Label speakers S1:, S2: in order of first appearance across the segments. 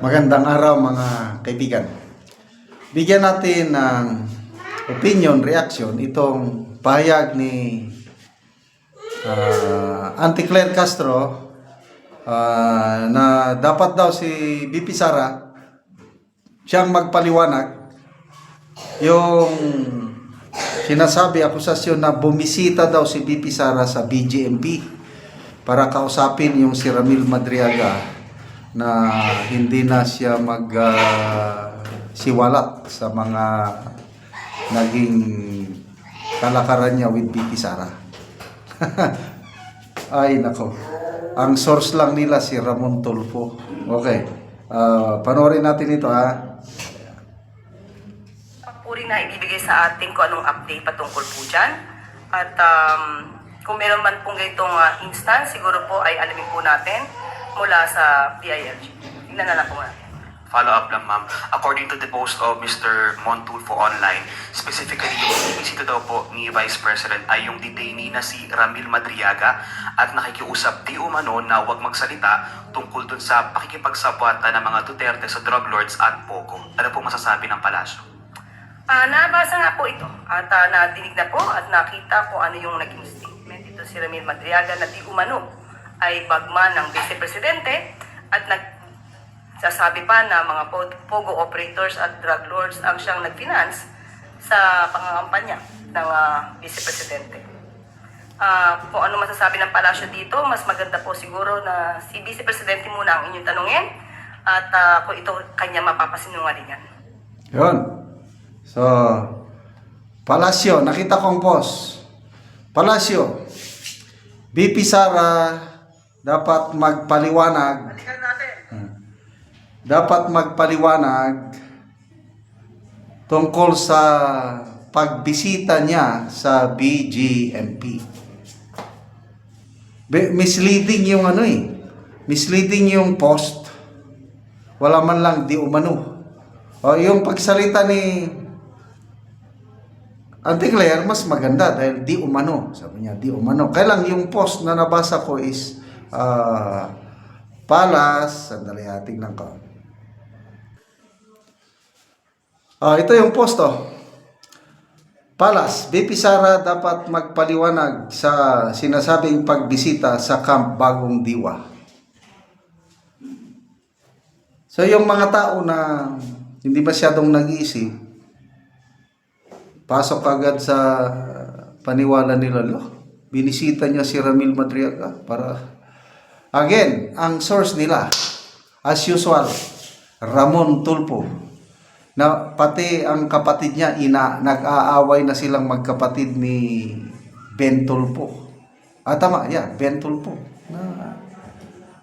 S1: Magandang araw mga kaibigan. Bigyan natin ng opinion, reaction itong pahayag ni Auntie Claire Castro na dapat daw si BP Sara siyang magpaliwanag yung sinasabi, akusasyon na bumisita daw si BP Sara sa BGMP para kausapin yung si Ramil Madriaga na hindi na siya siwalat sa mga naging kalakaran niya with BP Sara. Ay nako, ang source lang nila si Ramon Tulfo. Okay, panoorin natin ito ha.
S2: Puri na ibibigay sa atin kung anong update patungkol po dyan. At kung meron man pong ganitong instance, siguro po ay alamin po natin mula sa PILG. Tingnan na lang po natin.
S3: Follow up lang, ma'am. According to the post of Mr. Montulfo online, specifically yung inisita daw po ni Vice President ay yung detainee na si Ramil Madriaga at nakikiusap di umano na huwag magsalita tungkol dun sa pakikipagsabwata ng mga Duterte sa drug lords at Pogo. Ano po masasabi ng palasyo?
S2: Nabasa nga po ito at nadinig na po at nakita kung ano yung naging statement dito si Ramil Madriaga na di umano ay bagman ng Vice Presidente at nagsasabi pa na mga Pogo operators at drug lords ang siyang nag-finance sa pangangampanya ng Vice Presidente. Kung ano masasabi ng palasyo dito, mas maganda po siguro na si Vice Presidente muna ang inyong tanungin at kung ito kanya mapapasinungalingan.
S1: Yun. So, Palasyo, nakita kong post. Palasyo, BP Sara dapat magpaliwanag. Dapat magpaliwanag tungkol sa pagbisita niya sa BGMP. Misleading yung misleading yung post. Wala man lang di umano. O yung pagsalita ni Auntie Claire mas maganda dahil di umano. Sabi niya di umano. Kaya lang yung post na nabasa ko is Palas, sandali tingnan ko. Ito yung post Palas, BP Sara dapat magpaliwanag sa sinasabing pagbisita sa Camp Bagong Diwa. So yung mga tao na hindi masyadong nag-iisip, pasok agad sa paniwala nila, binisita niya si Ramil Madriaga para again, ang source nila as usual, Ramon Tulfo, na pati ang kapatid niya nag-aaway na silang magkapatid ni Ben Tulfo. Tama, Ben Tulfo.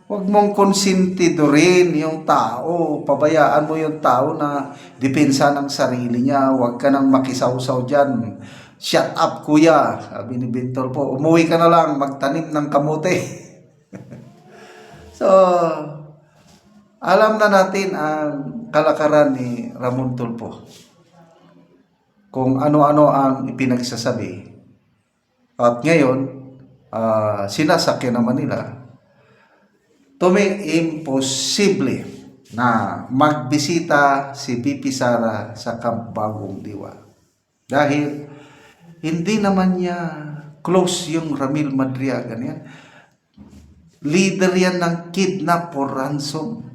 S1: Huwag mong konsentidorin yung tao. Pabayaan mo yung tao na depensa ng sarili niya. Huwag ka nang makisawsaw dyan. Shut up, kuya. Sabi ni Ben Tulfo. Umuwi ka na lang, magtanim ng kamote. So, alam na natin ang kalakaran ni Ramon Tulfo. Kung ano-ano ang ipinagsasabi. At ngayon, sinasakyan naman nila. Imposible na magbisita si BP Sara sa Camp Bagong Diwa. Dahil hindi naman niya close yung Ramil Madriaga niya. Leader yan ng kidnap for ransom,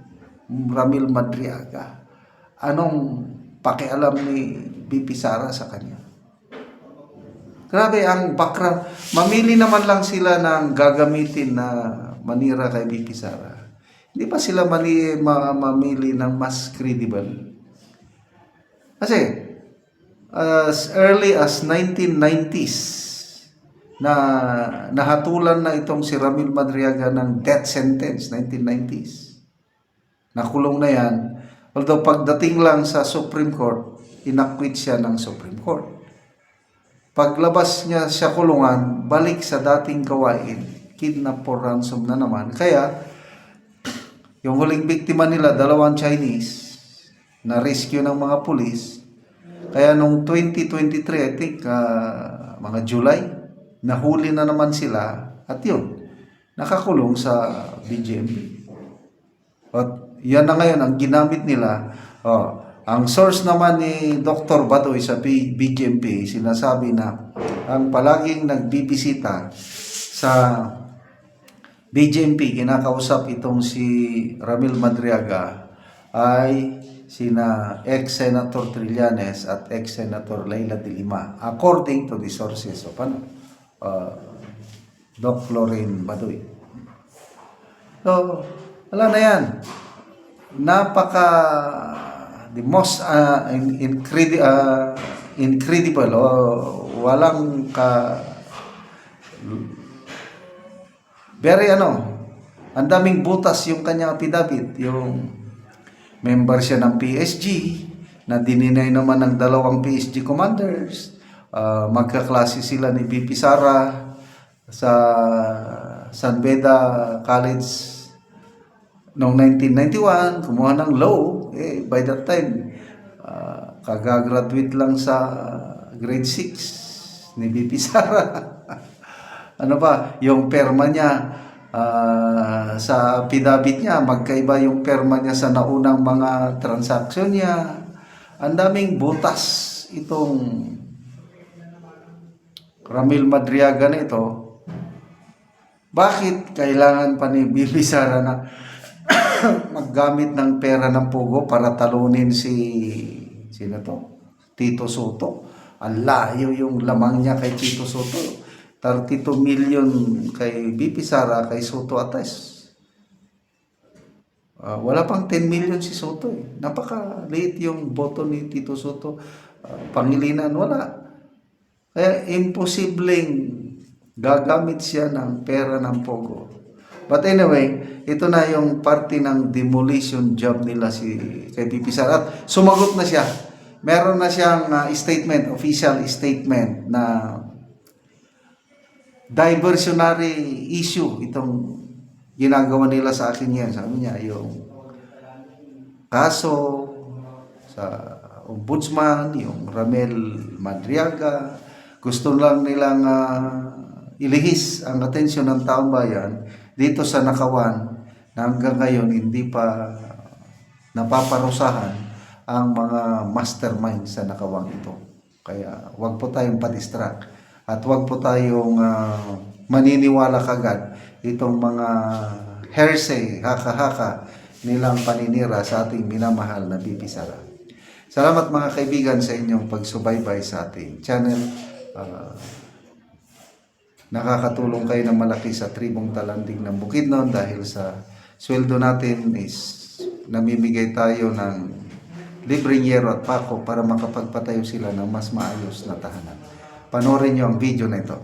S1: Ramil Madriaga. Anong pakialam ni BP Sara sa kanya? Grabe ang background. Mamili naman lang sila ng gagamitin na manira kay BP Sara. Hindi pa sila mamili ng mas credible. Kasi as early as 1990s, na nahatulan na itong si Ramil Madriaga ng death sentence, 1990s. Nakulong na yan. Although pagdating lang sa Supreme Court, inakwit siya ng Supreme Court. Paglabas niya sa kulungan, balik sa dating gawain, kidnap for ransom na naman. Kaya, yung huling biktima nila, 2 Chinese, na rescue ng mga pulis. Kaya nung 2023, I think, mga July, nahuli na naman sila at yun, nakakulong sa BGMP. At yan na ngayon ang ginamit nila. Ang source naman ni Dr. Badoy sa BGMP, sinasabi na ang palaging nagbibisita sa BGMP, kinakausap itong si Ramil Madriaga ay sina ex-Senator Trillanes at ex-Senator Leila de Lima, according to the sources of Doc Lorraine Badoy. So, wala na yan. Napaka the most incredible o walang very ang daming butas yung kanyang affidavit. Yung member siya ng PSG na dininay naman ng dalawang PSG commanders. Magkaklase sila ni BP Sara sa San Beda College noong 1991, kumuha ng law. By that time, kagagraduate lang sa grade 6 ni BP Sara. Ano ba, yung perma niya sa affidavit niya, magkaiba yung perma niya sa naunang mga transaksyon niya. Ang daming butas itong Ramil Madriaga na ito. Bakit kailangan pa ni BP Sara na maggamit ng pera ng Pogo para talunin sino to? Tito Soto. Ang layo yung lamang niya kay Tito Soto. 32 million kay BP Sara, kay Soto Ates. Wala pang 10 million si Soto eh. Napaka-late yung boto ni Tito Soto. Pangilinan, wala. Kaya imposibleng gagamit siya ng pera ng Pogo. But anyway, ito na yung parte ng demolition job nila kay BP Sara. At sumagot na siya. Meron na siyang statement, official statement na diversionary issue itong ginagawa nila sa akin yan. Sabi niya, yung kaso sa ombudsman, yung Ramil Madriaga, gusto lang nilang ilihis ang atensyon ng taong bayan dito sa Nakawan na hanggang ngayon hindi pa napaparusahan ang mga mastermind sa Nakawang ito. Kaya wag po tayong padistract at wag po tayong maniniwala kagad itong mga hearsay, haka-haka nilang paninira sa ating minamahal na BP Sara. Salamat mga kaibigan sa inyong pagsubaybay sa ating channel. Nakakatulong kayo ng malaki sa tribong Talanding ng Bukidnon dahil sa sweldo natin is namimigay tayo ng libreng yero at pako para makapagpatayo sila ng mas maayos na tahanan. Panoorin nyo ang video na ito.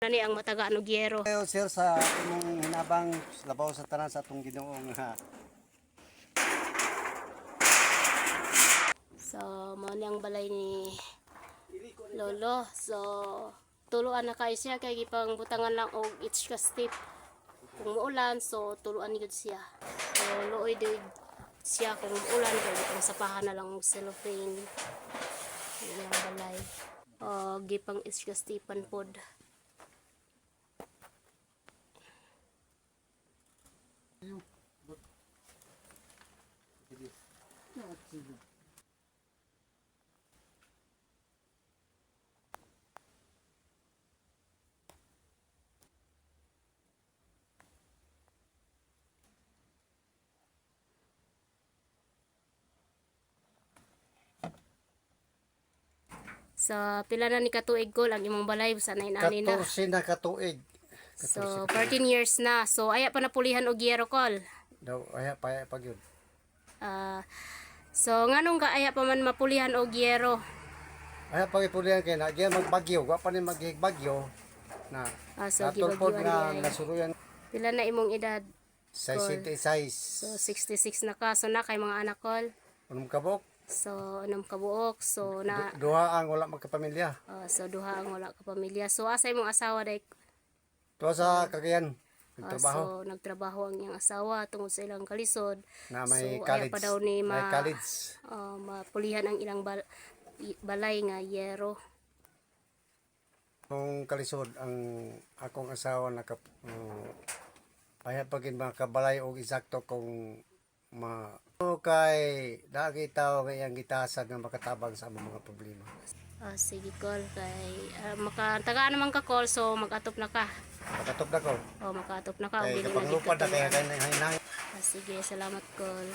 S4: Nani ang mataga no gyero.
S5: Ayo sir sa imong hinabang labaw sa tanan sa atong Ginoong
S4: So mao ni ang balay ni Lolo. So tuluan na kayo siya kay gipang butangan lang og each ka step. Kung muulan so tuluan ni gud siya. So luoy din siya kung muulan kay gipang sapahan na lang og cellophane. Yan ang balay. Gipang each ka stepan pod. So pila na ni katuig ko lang imong balay sa nain-ani na.
S5: 14 na katuig.
S4: So 14 years na. So aya pa napulihan og gyero kol.
S5: Daw aya pa gyud.
S4: So nganong ka aya pa man mapulihan og gyero?
S5: Aya pa ipulihan kay na diyan magbagyo, wa pa ni maghigbagyo na.
S4: So
S5: Atol pod
S4: gibagyoan
S5: nga
S4: niya.
S5: nasuruyan
S4: Pila na imong edad?
S5: 66.
S4: So 66 na ka. So na kay mga anak kol.
S5: Unong kabok,
S4: So anong kabuok? So na
S5: duha ang wala magkapamilya.
S4: so duha ang wala ka pamilya. So asa imong asawa day?
S5: Tuwa sa Cagayan,
S4: So
S5: nagtrabaho
S4: nagtrabaho ang iyang asawa tungod sa ilang kalisod.
S5: na may
S4: So aya
S5: college.
S4: pa daw ni
S5: may college.
S4: mapulihan ang ilang balay nga yero.
S5: Kung kalisod ang akong asawa paya pagin makabalay og eksakto kung kay nakita ko kay ang gitasag nga makatabang sa among mga problema.
S4: Sige call kay tagaan naman ka call so mag-atop na ka.
S5: Makatop na ko.
S4: Mag-atop na ka.
S5: Kay
S4: Dili
S5: kapag
S4: na gid
S5: lupad na
S4: ka
S5: kaya
S4: tuluan.
S5: kay hinangin.
S4: Sige, salamat call.